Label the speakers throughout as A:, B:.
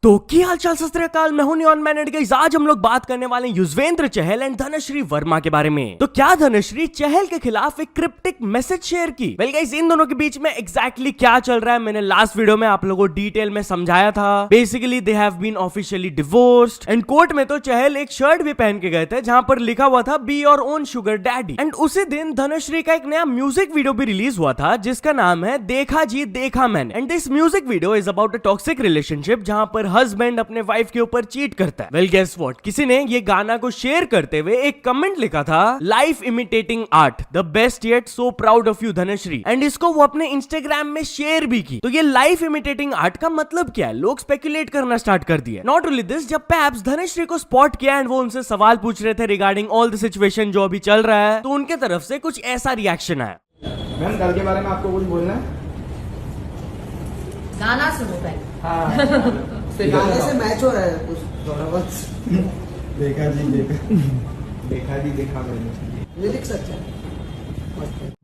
A: तो क्या हाल चाल सत श्री अकाल, मैं हूं नियॉन मैन एंड गाइस आज हम लोग बात करने वाले हैं युजवेंद्र चहल एंड धनश्री वर्मा के बारे में। तो क्या धनश्री चहल के खिलाफ एक क्रिप्टिक मैसेज शेयर की? वेल गाइस इन दोनों के बीच में एग्जैक्टली क्या चल रहा है मैंने लास्ट वीडियो में आप लोगों को डिटेल में समझाया था। Basically they have been officially divorced and court में तो चहल एक शर्ट भी पहन के गए थे जहां पर लिखा हुआ था be your own sugar daddy. And उसी दिन धनश्री का एक नया म्यूजिक वीडियो भी रिलीज हुआ था जिसका नाम है देखा जी देखा मैंने। And this music video is about a toxic relationship जहां पर हस्बैंड अपने वाइफ के ऊपर चीट करता है। वेल गेस व्हाट, किसी ने ये गाना को शेयर करते हुए एक कमेंट लिखा था life imitating art the best yet so proud of you Dhanashree. And इसको वो अपने इंस्टाग्राम में शेयर भी की। तो ये लाइफ इमिटेटिंग आर्ट का मतलब क्या है? लोग स्पेकुलेट करना स्टार्ट कर दिया। नॉट ओनली दिस, जब पैप्स धनश्री को स्पॉट किया एंड वो उनसे सवाल पूछ रहे थे रिगार्डिंग ऑल द सिचुएशन जो अभी चल रहा है, तो उनके तरफ से कुछ ऐसा रिएक्शन आया।
B: मैम कल के बारे में आपको कुछ बोलना है?
C: गाना सुनो पहले।
B: हाँ
D: गाने से मैच हो रहा है कुछ थोड़ा बहुत।
B: देखा जी देखा जी देखा मैंने।
D: लिरिक्स अच्छा है।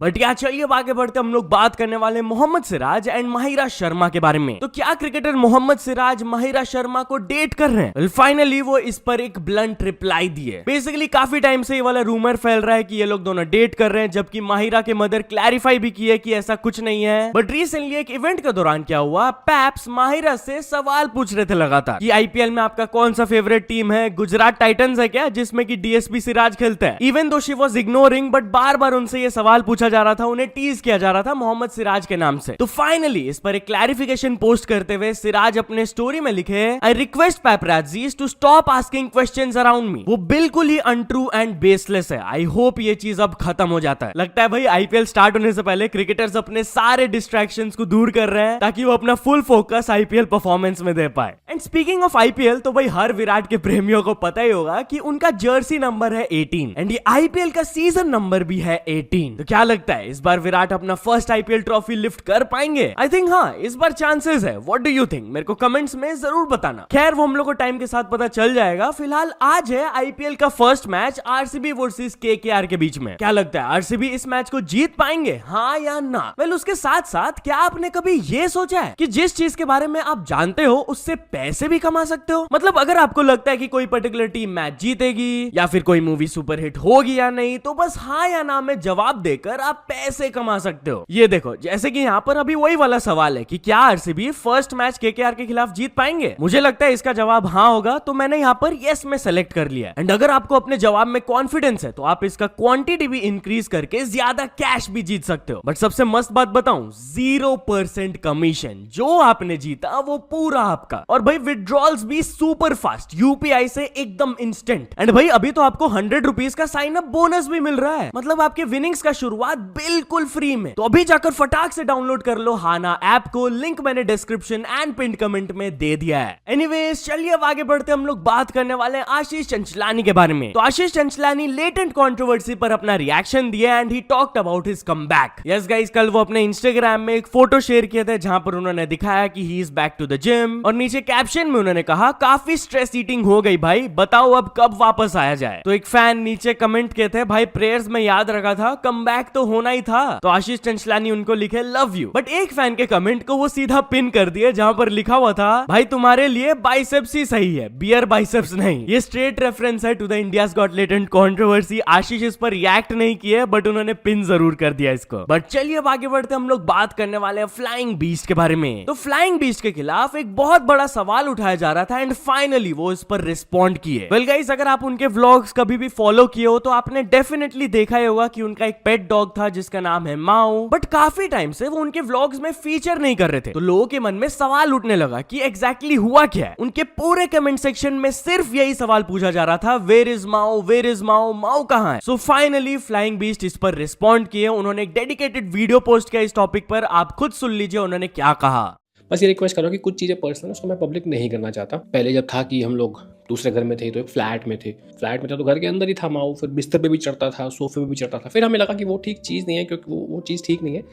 A: बट क्या चलिए अब आगे बढ़ते हम लोग बात करने वाले मोहम्मद सिराज एंड माहिरा शर्मा के बारे में। तो क्या क्रिकेटर मोहम्मद सिराज माहिरा शर्मा को डेट कर रहे हैं? well, फाइनली वो इस पर एक ब्लंट रिप्लाई दिए। बेसिकली काफी टाइम से ये वाला रूमर फैल रहा है कि ये लोग दोनों डेट कर रहे हैं, जबकि माहिरा के मदर क्लैरिफाई भी की है कि ऐसा कुछ नहीं है। बट रिसेंटली एक इवेंट के दौरान क्या हुआ, पैप्स माहिरा से सवाल पूछ रहे थे लगातार कि आईपीएल में आपका कौन सा फेवरेट टीम है? गुजरात टाइटंस है क्या, जिसमें कि डीएसपी सिराज खेलता है? Even though she was ignoring, but बार बार उनसे ये सवाल पूछा जा रहा था, उन्हें टीज किया जा रहा था मोहम्मद सिराज के नाम से। तो फाइनली इस पर एक क्लैरिफिकेशन पोस्ट करते हुए सिराज अपने स्टोरी में लिखे I request paparazzis to stop asking questions around me. वो बिल्कुल ही अनट्रू एंड बेसलेस है। आई होप ये चीज अब खत्म हो जाता है। लगता है भाई आईपीएल स्टार्ट होने से पहले क्रिकेटर्स अपने सारे डिस्ट्रैक्शंस को दूर कर रहे हैं ताकि वो अपना फुल फोकस आईपीएल परफॉर्मेंस में दे पाए। एंड स्पीकिंग ऑफ आईपीएल, तो भाई हर विराट के प्रेमियों को पता ही होगा कि उनका जर्सी नंबर है 18 एंड ये आईपीएल का सीजन नंबर भी है 18। तो क्या लगता है इस बार विराट अपना फर्स्ट आईपीएल ट्रॉफी लिफ्ट कर पाएंगे? आई थिंक हाँ, इस बार चांसेस है। What do you think? मेरे को कमेंट्स में जरूर बताना। खैर वो हम लोग को टाइम के साथ पता चल जाएगा। फिलहाल आज है आईपीएल का first match RCB versus KKR के बीच में। क्या लगता है आरसीबी इस मैच को जीत पाएंगे, हाँ या ना? वेल उसके साथ साथ क्या आपने कभी ये सोचा है कि जिस चीज के बारे में आप जानते हो उससे पैसे भी कमा सकते हो? मतलब अगर आपको लगता है कि कोई पर्टिकुलर टीम मैच जीतेगी या फिर कोई मूवी सुपरहिट होगी या नहीं, तो बस हाँ या ना में जवाब देकर आप पैसे कमा सकते हो। ये देखो, जैसे कि यहाँ पर अभी वही वाला सवाल है कि क्या आरसीबी फर्स्ट मैच केकेआर के खिलाफ जीत पाएंगे? मुझे लगता है इसका जवाब हाँ होगा, तो मैंने यहाँ पर यस में सेलेक्ट कर लिया। एंड अगर आपको अपने जवाब में कॉन्फिडेंस है तो आप इसका क्वांटिटी भी इंक्रीज करके ज्यादा कैश भी जीत सकते हो। बट सबसे मस्त बात बताऊं, 0% कमीशन। जो आपने जीता वो पूरा आपका। और भाई विड्रॉल्स भी सुपर फास्ट, यूपीआई से एकदम इंस्टेंट। एंड भाई अभी तो आपको 100 रुपीज का साइन अप बोनस भी मिल रहा है। मतलब आपके विनिंग्स का शुरुआत बिल्कुल फ्री में। तो अभी जाकर फटाक से डाउनलोड कर लो हाना ऐप को, लिंक मैंने डिस्क्रिप्शन एंड पिन कमेंट में दे दिया है। एनीवेज चलिए अब आगे बढ़ते हम लोग बात करने वाले हैं आशीष चंचलानी के बारे में। तो आशीष चंचलानी लेटेंट कंट्रोवर्सी पर अपना रिएक्शन दिया and he talked about his comeback. Yes guys, कल वो अपने इंस्टाग्राम में एक फोटो शेयर किए थे जहां पर उन्होंने दिखाया कि he is back to the gym और नीचे कैप्शन में उन्होंने कहा काफी स्ट्रेस ईटिंग हो गई भाई, बताओ अब कब वापस आया जाए। तो एक फैन नीचे कमेंट किए थे भाई प्रेयर्स में याद रखा था, कमबैक तो होना ही था। तो आशीष चंचलानी उनको लिखे लव यू। बट एक फैन के कमेंट को वो सीधा पिन कर दिए जहां पर लिखा हुआ था भाई तुम्हारे लिए बाइसेप्स ही सही है, बियर बाइसेप्स नहीं। ये स्ट्रेट रेफरेंस है to the India's Got Latent controversy. Ashish इस पर रिएक्ट नहीं किए बट उन्होंने पिन जरूर कर दिया इसको। बट चलिए अब आगे बढ़ते हम लोग बात करने वाले हैं फ्लाइंग बीस्ट के बारे में। तो फ्लाइंग बीस्ट के खिलाफ एक बहुत बड़ा सवाल उठाया जा रहा था एंड फाइनली वो इस पर रिस्पॉन्ड किए। वेल गाइस, अगर आप उनके व्लॉग्स कभी भी फॉलो किए हो तो आपने डेफिनेटली देखा ही होगा कि उनका एक पेट डॉग था जिसका नाम है माओ। बट काफी टाइम से वो उनके व्लॉग्स में फीचर नहीं कर रहे थे। तो लोगों के मन में सवाल उठने लगा कि एग्जैक्टली हुआ क्या है। उनके पूरे कमेंट सेक्शन में सिर्फ यही सवाल पूछा जा रहा था, where is Mao, where is Mao, Mao कहां है? सो फाइनली फ्लाइंग बीस्ट इस पर रिस्पॉन्ड किए। उन्होंने एक डेडिकेटेड वीडियो पोस्ट किया इस टॉपिक पर, आप खुद सुन लीजिए उन्होंने क्या कहा।
E: बस ये रिक्वेस्ट करो कि कुछ चीज़ें पर्सनल उसको मैं पब्लिक नहीं करना चाहता। पहले जब था कि हम लोग दूसरे घर में थे तो एक फ्लैट में थे तो घर के अंदर ही था माओ, फिर बिस्तर पे भी चढ़ता था, सोफे पे भी चढ़ता था। फिर हमें लगा कि वो ठीक चीज़ नहीं है, क्योंकि वो चीज़ ठीक नहीं है।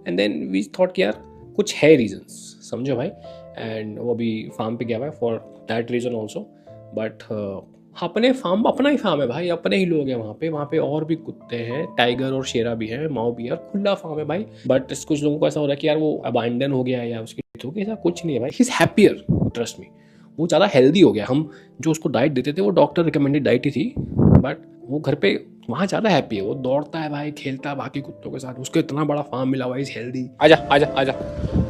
E: एंड देन वी थॉट कि यार कुछ है रीजंस, समझो भाई। एंड वो अभी फार्म पे गया हुआ है for that reason also. But अपने फार्म, अपना ही फार्म है भाई, अपने ही लोग हैं वहाँ पे और भी कुत्ते हैं, टाइगर और शेरा भी है, माओ भी है, और खुला फार्म है भाई। बट कुछ लोगों को ऐसा हो रहा है कि यार वो अबांडन हो गया है या उसकी, तो ऐसा कुछ नहीं है भाई। He is happier, trust me. वो ज़्यादा हेल्दी हो गया। हम जो उसको डाइट देते थे वो डॉक्टर रिकमेंडेड डाइट ही थी, बट वो घर पे वहाँ ज़्यादा हैप्पी है। वो दौड़ता है भाई, खेलता है बाकी कुत्तों के साथ, उसको इतना बड़ा फार्म मिला हुआ, इज हेल्दी। आजा आजा आजा,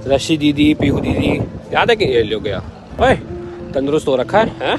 E: रशी दीदी, पीहू दीदी, याद है कि ये लोग गया ओए तंदुरुस्त हो रखा है?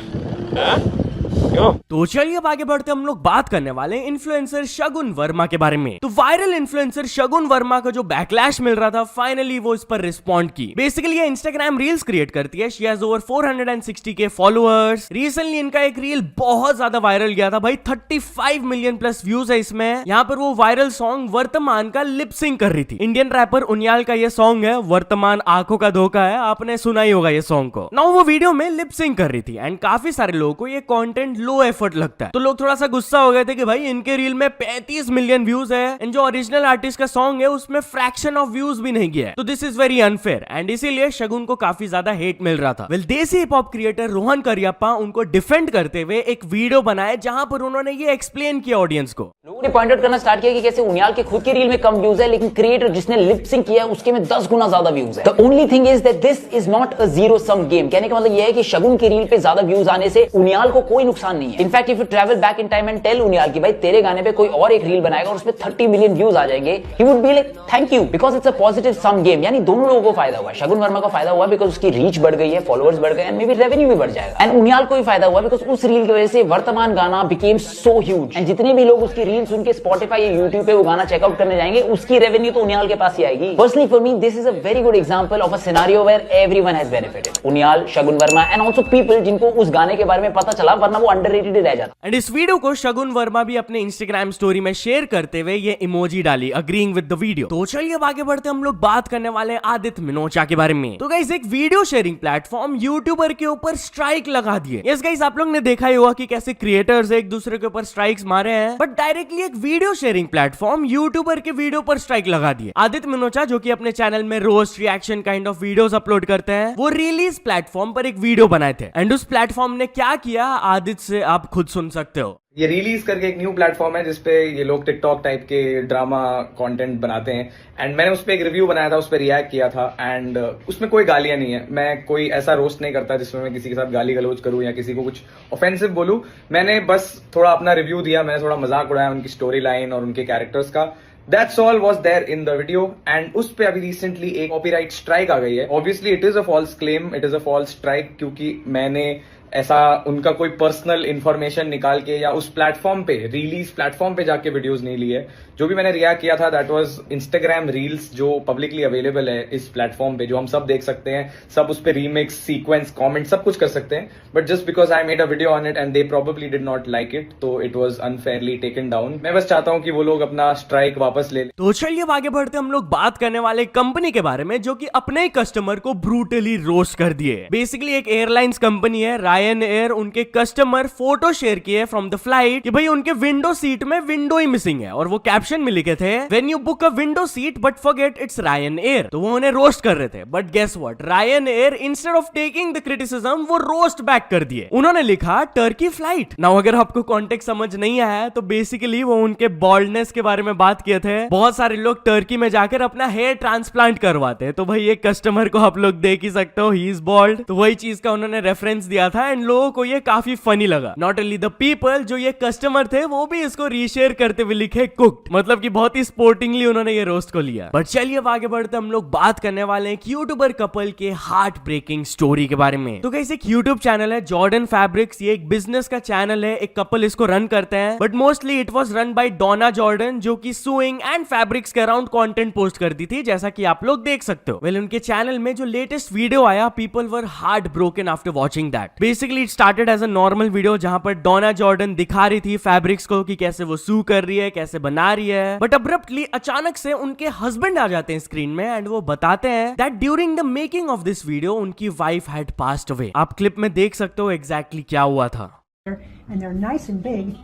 E: क्यों?
A: तो चलिए अब आगे बढ़ते हम लोग बात करने वाले इन्फ्लुएंसर शगुन वर्मा के बारे में। तो वायरल इन्फ्लुएंसर शगुन वर्मा का जो बैकलैश मिल रहा था, फाइनली वो इस पर रिस्पॉन्ड की। बेसिकली ये इंस्टाग्राम रील्स क्रिएट करती है। She has over 460K followers. Recently इनका एक रील बहुत ज्यादा वायरल गया था भाई, 35 मिलियन प्लस व्यूज है इसमें। यहाँ पर वो वायरल सॉन्ग वर्तमान का लिपसिंग कर रही थी। इंडियन रैपर उनियाल का ये सॉन्ग है, वर्तमान आंखों का धोखा है, आपने सुना ही होगा ये सॉन्ग को। नाउ वो वीडियो में लिपसिंग कर रही थी एंड काफी सारे लोगों को ये कंटेंट लो एफर्ट लगता है, तो लोग थोड़ा सा गुस्सा हो गए थे कि भाई इनके रील में 35 मिलियन व्यूज है एंड जो ओरिजिनल आर्टिस्ट का सॉन्ग है उसमें फ्रैक्शन ऑफ व्यूज भी नहीं गया है, तो this is very unfair and इसीलिए शगुन को काफी ज्यादा हेट मिल रहा था। वेल देसी hip hop creator Rohan Cariappa उनको डिफेंड करते हुए एक वीडियो बनाए जहां पर उन्होंने ये एक्सप्लेन किया ऑडियंस को।
C: लोगों ने पॉइंट आउट करना स्टार्ट किया कि कैसे उनियाल के खुद के रील में कम व्यूज है, लेकिन क्रिएटर जिसने लिप सिंक किया है उसके में 10 गुना ज्यादा व्यूज है। The only thing is that this is not a zero sum game. कहने का मतलब ये है कि शगुन की रील पे ज्यादा व्यूज आने से उनियाल को कोई नुकसान नहीं है। In fact if you travel back in time and tell Uniyal की भाई तेरे गाने पे कोई और एक रील बनाएगा और उसमें 30 मिलियन व्यूज आ जाएंगे, he would be like thank you because it's a positive sum game. यानी दोनों लोगों को फायदा हुआ है। शगुन वर्मा को फायदा हुआ बिकॉज उसकी रीच बढ़ गई है, फॉलोअर्स बढ़ गए एंड मे बी रेवेन्यू भी बढ़ जाएगा। एंड उनियाल को भी फायदा हुआ बिकॉज उस रील की वजह से वर्तमान गाना बिकेम सो ह्यूज एंड जितने भी लोग उसकी रील सुन के स्पॉटिफाई या यूट्यूब पे वो गाना चेकआउट करने जाएंगे उसकी रेवेन्यू तो उनियाल के पास ही आएगी। Personally for me this is a very good example of a scenario where everyone has benefited, Uniyal, Shagun Verma and also people जिनको उस गाने के बारे में पता चला, वरना वो अंडररेटेड रह जाता।
A: एंड इस वीडियो को शगुन वर्मा भी अपने इंस्टाग्राम स्टोरी में शेयर करते हुए ये इमोजी डाली अग्रीइंग विद द वीडियो। तो चलिए अब आगे बढ़ते हम लोग बात करने वाले आदित्य मिनोचा के बारे में। तो गाइस एक वीडियो शेयरिंग प्लेटफॉर्म यूट्यूबर के ऊपर स्ट्राइक लगा दिए। यस गाइस आप लोग ने देखा ही होगा कि कैसे क्रिएटर्स एक दूसरे के ऊपर स्ट्राइक्स मारे हैं, बट डायरेक्टली एक वीडियो शेयरिंग प्लेटफॉर्म यूट्यूबर के वीडियो पर स्ट्राइक लगा दिए। आदित्य मिनोचा जो कि अपने चैनल में roast reaction kind of videos upload करते हैं, वो रिलीज प्लेटफॉर्म पर एक वीडियो बनाए थे एंड उस प्लेटफॉर्म ने क्या किया आदित्य से आप खुद सुन सकते हो।
B: ये रिलीज करके एक न्यू प्लेटफॉर्म है जिसपे ये लोग टिकटॉक टाइप के ड्रामा कंटेंट बनाते हैं एंड मैंने उस पर एक रिव्यू बनाया था, उस पर रिएक्ट किया था एंड उसमें कोई गालियां नहीं है। मैं कोई ऐसा रोस्ट नहीं करता जिसमें मैं किसी के साथ गाली गलौज करूं या किसी को कुछ ऑफेंसिव बोलूं। मैंने बस थोड़ा अपना रिव्यू दिया, मैंने थोड़ा मजाक उड़ाया उनकी स्टोरी लाइन और उनके कैरेक्टर्स का। That's all was there in the video and उस पे अभी रिसेंटली एक कॉपीराइट स्ट्राइक आ गई है। Obviously it is a false claim, it is a false strike, क्योंकि मैंने ऐसा उनका कोई पर्सनल इंफॉर्मेशन निकाल के या उस प्लेटफॉर्म पे रिलीज प्लेटफॉर्म पे जाके वीडियोस नहीं ली है। जो भी मैंने रिएक्ट किया था दैट वाज इंस्टाग्राम रील्स जो पब्लिकली अवेलेबल है इस प्लेटफॉर्म पे, जो हम सब देख सकते हैं, सब उस पे रीमिक्स, सीक्वेंस, कमेंट सब कुछ कर सकते हैं। But just because I made a video on it and they probably did not like it, तो it was unfairly taken down. मैं बस चाहता हूं कि वो लोग अपना स्ट्राइक वापस ले लें।
A: तो चलिए अब आगे बढ़ते हम लोग बात करने वाले कंपनी के बारे में जो कि अपने ही कस्टमर को ब्रूटली रोस्ट कर दिए। बेसिकली एक एयरलाइंस कंपनी है रायन एयर, उनके कस्टमर फोटो शेयर किए फ्रॉम द फ्लाइट कि भाई उनके विंडो सीट में विंडो ही मिसिंग है और वो कैप्शन में लिखे थे when you book a window seat but forget it's Ryanair. तो वो उन्हें रोस्ट कर रहे थे, but guess what, Ryanair instead of taking the criticism वो रोस्ट बैक कर दिए। उन्होंने लिखा टर्की फ्लाइट। नाउ अगर आपको कॉन्टेक्स्ट समझ नहीं आया तो बेसिकली वो उनके बॉल्डनेस के बारे में बात किए थे। बहुत सारे लोग टर्की में जाकर अपना हेयर ट्रांसप्लांट करवाते हैं, तो भाई एक कस्टमर को आप लोग देख ही सकते हो, ही इज बॉल्ड। तो वही चीज का उन्होंने रेफरेंस दिया था एंड लोगों को ये काफी फनी लगा। नॉट ओनली द पीपल, जो ये कस्टमर थे वो भी इसको रीशेयर करते हुए लिखे कुक्ड, मतलब कि बहुत ही स्पोर्टिंगली उन्होंने ये रोस्ट को लिया। बट चलिए अब आगे बढ़ते हम लोग बात करने वाले हैं यूट्यूबर कपल के हार्ट ब्रेकिंग स्टोरी के बारे में। तो कैसे एक यूट्यूब चैनल है जॉर्डन फैब्रिक्स, ये एक बिजनेस का चैनल है, एक कपल इसको रन करते हैं, but mostly it was run by Donna Jordan जो कि सूइंग एंड फैब्रिक्स के अराउंड कंटेंट पोस्ट करती थी, जैसा कि आप लोग देख सकते हो। वेल उनके चैनल में जो लेटेस्ट वीडियो आया, people were heartbroken after watching that. Basically it started as a normal video जहां पर डोना जॉर्डन दिखा रही थी फैब्रिक्स को कि कैसे वो सू कर रही है, कैसे बना रही है, बट अब्रप्टली अचानक से उनके हस्बैंड आ जाते हैं स्क्रीन में एंड वो बताते हैं that during the making of this video उनकी वाइफ हैड पास्ड अवे। आप क्लिप में देख सकते हो एग्जैक्टली क्या हुआ था।
F: And they're nice and big.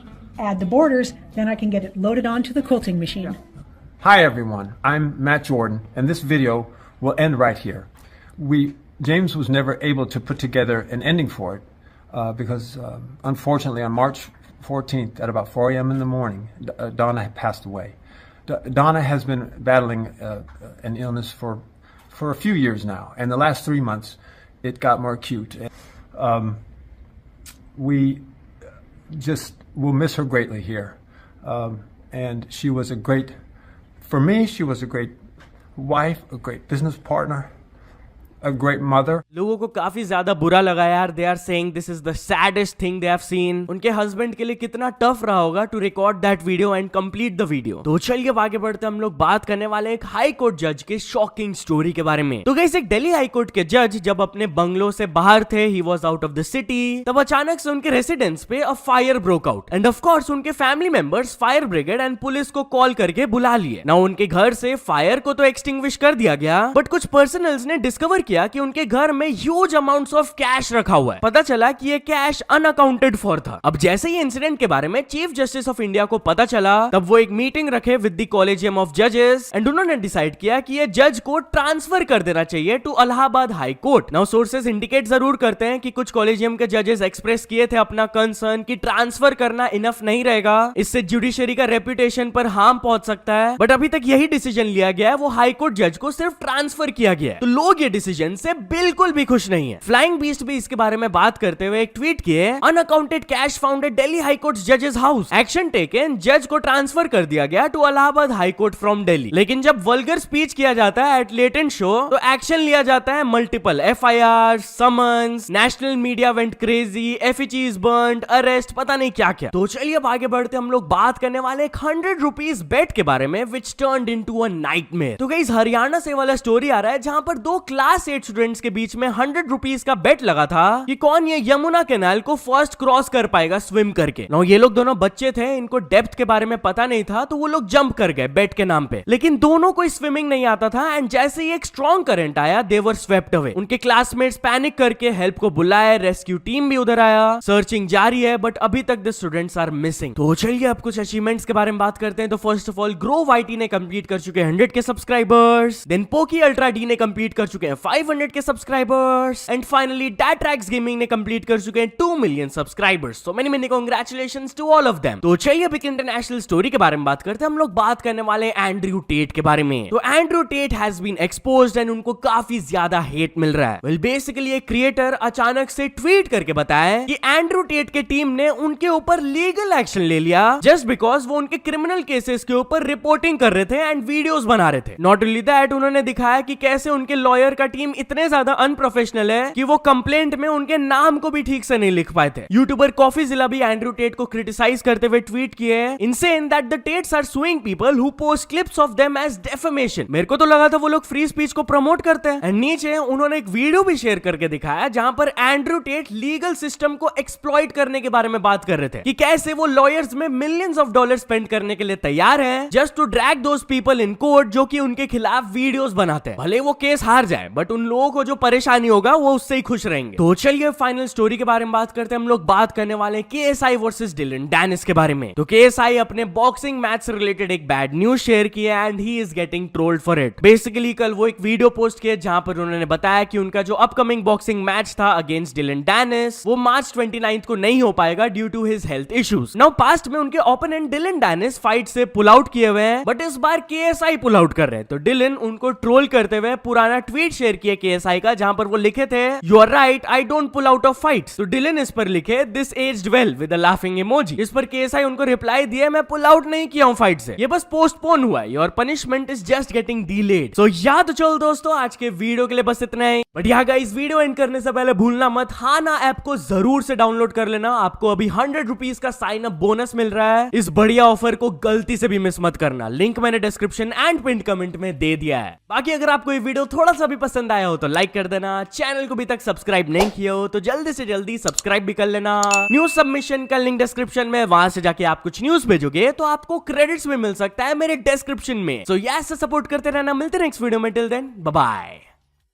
F: Add the borders, then I can get it loaded onto the quilting machine.
G: Hi everyone, I'm Matt Jordan, and this video will end right here. James was never able to put together an ending for it because unfortunately on March 14th at about 4 a.m. in the morning, Donna had passed away. Donna has been battling an illness for a few years now, and the last 3 months it got more acute. we just will miss her greatly here. And she was for me, she was a great wife, a great business partner, a great mother.
A: लोगों को काफी ज्यादा बुरा लगा यार. They are saying this is the saddest thing they have seen. उनके husband के लिए कितना टफ रहा होगा to record that video and complete the video. तो चलिए आगे बढ़ते हम लोग बात करने वाले एक हाई कोर्ट जज के शॉकिंग स्टोरी के बारे में. तो गाइस, एक दिल्ली हाई कोर्ट के जज जब अपने बंगलो से बाहर थे, he was out of the city, तब अचानक से उनके रेसिडेंस पे a fire broke out and of course उनके family members fire brigade and police को कॉल करके बुला लिए. ना उनके घर से फायर को तो एक्सटिंग्विश कर दिया गया, बट कुछ पर्सनल्स ने डिस्कवर किया कि उनके घर में ह्यूज अमाउंट्स ऑफ कैश रखा हुआ है. पता चला कि ये कैश अनअकाउंटेड फॉर था. अब जैसे ही इंसिडेंट के बारे में चीफ जस्टिस ऑफ इंडिया को पता चला, तब वो एक मीटिंग रखे विद द कॉलेजियम ऑफ जजेस एंड उन्होंने डिसाइड किया कि ये जज को ट्रांसफर कर देना चाहिए to Allahabad high court. Now sources indicate जरूर करते हैं कि कुछ कॉलेजियम के जजेस एक्सप्रेस किए थे अपना कंसर्न कि ट्रांसफर करना इनफ नहीं रहेगा, इससे जुडिशरी का रेपुटेशन पर हार्म पहुंच सकता है. बट अभी तक यही डिसीजन लिया गया है, वो हाई कोर्ट जज को सिर्फ ट्रांसफर किया गया है. तो लोग ये डिसीजन से बिल्कुल भी खुश नहीं है. फ्लाइंग बीस्ट भी इसके बारे में बात करते हुए एक ट्वीट किए, unaccounted cash found at Delhi high court जजेस हाउस, एक्शन टेकन, जज को ट्रांसफर कर दिया गया to Allahabad high court from Delhi. लेकिन जब वल्गर स्पीच किया जाता है एट लेटेंट शो, तो एक्शन लिया जाता है multiple FIR, summons, national media went crazy, एफिचीज burned, arrest, पता नहीं क्या क्या. तो चलिए अब आगे बढ़ते हम लोग बात करने वाले एक 100 रुपीज बेट के बारे में विच टर्न्ड इनटू अ नाइटमेयर. तो गाइस, हरियाणा से वाला स्टोरी आ रहा है जहां पर दो क्लास 8 स्टूडेंट्स के बीच में 100 रुपीज का बेट लगा था कि कौन ये यमुना कैनाल को फर्स्ट क्रॉस कर पाएगा स्विम करके. नाउ ये लोग दोनों बच्चे थे, इनको डेप्थ के बारे में पता नहीं था, तो वो लोग जंप कर गए बेट के नाम पे. लेकिन दोनों को स्विमिंग नहीं आता था एंड जैसे ही एक स्ट्रॉन्ग करंट आया, दे वर स्वेप्ट अवे. उनके क्लासमेट्स पैनिक करके हेल्प को बुलाए, रेस्क्यू टीम भी उधर आया, सर्चिंग जारी है, बट अभी तक द स्टूडेंट्स आर मिसिंग. तो चलिए अब कुछ अचीवमेंट्स के बारे में बात करते हैं. तो first of all, Grow YT ने कंप्लीट कर चुके हैं 100 K subscribers. Then Poki Ultra D ने कंप्लीट कर चुके हैं 500 K subscribers. And finally Datrax gaming ने कंप्लीट कर चुके हैं 2 million subscribers. So many congratulations to all of them. तो चलिए अब एक इंटरनेशनल स्टोरी के बारे में बात करते हैं. हम लोग बात करने वाले एंड्रयू टेट के बारे में. तो Andrew Tate has been exposed and उनको काफी ज्यादा हेट मिल रहा है. वेल बेसिकली एक क्रिएटर अचानक से ट्वीट करके बताया कि एंड्रयू टेट के टीम ने उनके ऊपर लीगल एक्शन ले लिया जस्ट बिकॉज वो उनके क्रिमिनल केसेस के ऊपर रिपोर्टिंग कर रहे थे एंड वीडियोस बना रहे थे. नॉट ओनली दैट, उन्होंने दिखाया कि कैसे उनके लॉयर का टीम इतने ज्यादा अनप्रोफेशनल है कि वो कंप्लेंट में उनके नाम को भी ठीक से नहीं लिख पाए थे. यूट्यूबर कॉफी जिला भी एंड्रयू टेट को क्रिटिसाइज करते हुए ट्वीट किए, insane that the Tates are suing people who post clips of them as defamation. मेरे को तो लगा था वो लोग फ्री स्पीच को प्रमोट करते हैं. एंड नीचे उन्होंने एक वीडियो भी शेयर करके दिखाया जहां पर एंड्रयू टेट लीगल सिस्टम को एक्सप्लॉइट करने के बारे में बात कर रहे थे कि कैसे वो लॉयर्स में मिलियंस ऑफ डॉलर स्पेंड करने के लिए तैयार हैं just to drag those people in court जो कि उनके खिलाफ वीडियोस बनाते हैं. भले वो केस हार जाए, बट उन लोगों को जो परेशानी होगा वो उससे ही खुश रहेंगे. तो चलिए फाइनल स्टोरी के बारे में बात करते हैं. हम लोग बात करने वाले KSI वर्सेस डिलन डैनिस के बारे में. तो KSI अपने बॉक्सिंग मैच से रिलेटेड एक बैड न्यूज शेयर किया and he is getting trolled for it. Basically कल वो एक वीडियो पोस्ट किया जहां पर उन्होंने बताया कि उनका जो अपकमिंग बॉक्सिंग मैच था अगेंस्ट डिलन डैनिस, वो मार्च 29 को नहीं हो पाएगा due to his health issues. Now past में उनके ओपोनेंट डिलन डैनिस फाइट से पुल आउट किए हुए हैं, बट इस बार KSI पुल आउट कर रहे हैं. तो डिलन उनको ट्रोल करते हुए पुराना ट्वीट शेयर किया KSI का, जहां पर वो लिखे थे, you are right, I don't pull out of fights. तो डिलन इस पर लिखे, this aged well with a laughing emoji. इस पर KSI उनको रिप्लाई दिया, मैं पुल आउट नहीं किया हूं फाइट से, ये बस पोस्टपोन हुआ है, your punishment is just getting delayed. So या तो चलो दोस्तों, आज के वीडियो के लिए बस इतना ही. बट यहाँ गाइस, वीडियो एंड करने से पहले भूलना मत, हाना ऐप को जरूर से डाउनलोड कर लेना. आपको अभी 100 रुपीज का साइन अप बोनस मिल रहा है. इस बढ़िया ऑफर को गलती से भी मिस मत करना. लिंक मैंने डिस्क्रिप्शन एंड पिन कमेंट में दे दिया है. बाकी अगर आपको ये वीडियो थोड़ा सा भी पसंद आया हो तो लाइक कर देना. चैनल को अभी तक सब्सक्राइब नहीं किया हो तो जल्दी से जल्दी सब्सक्राइब भी कर लेना. न्यूज सबमिशन का लिंक डिस्क्रिप्शन में, वहां से जाके आप कुछ न्यूज भेजोगे तो आपको क्रेडिट्स भी मिल सकता है मेरे डिस्क्रिप्शन में. सो ऐसे सपोर्ट करते रहना. मिलते हैं नेक्स्ट वीडियो में. Till then, bye bye.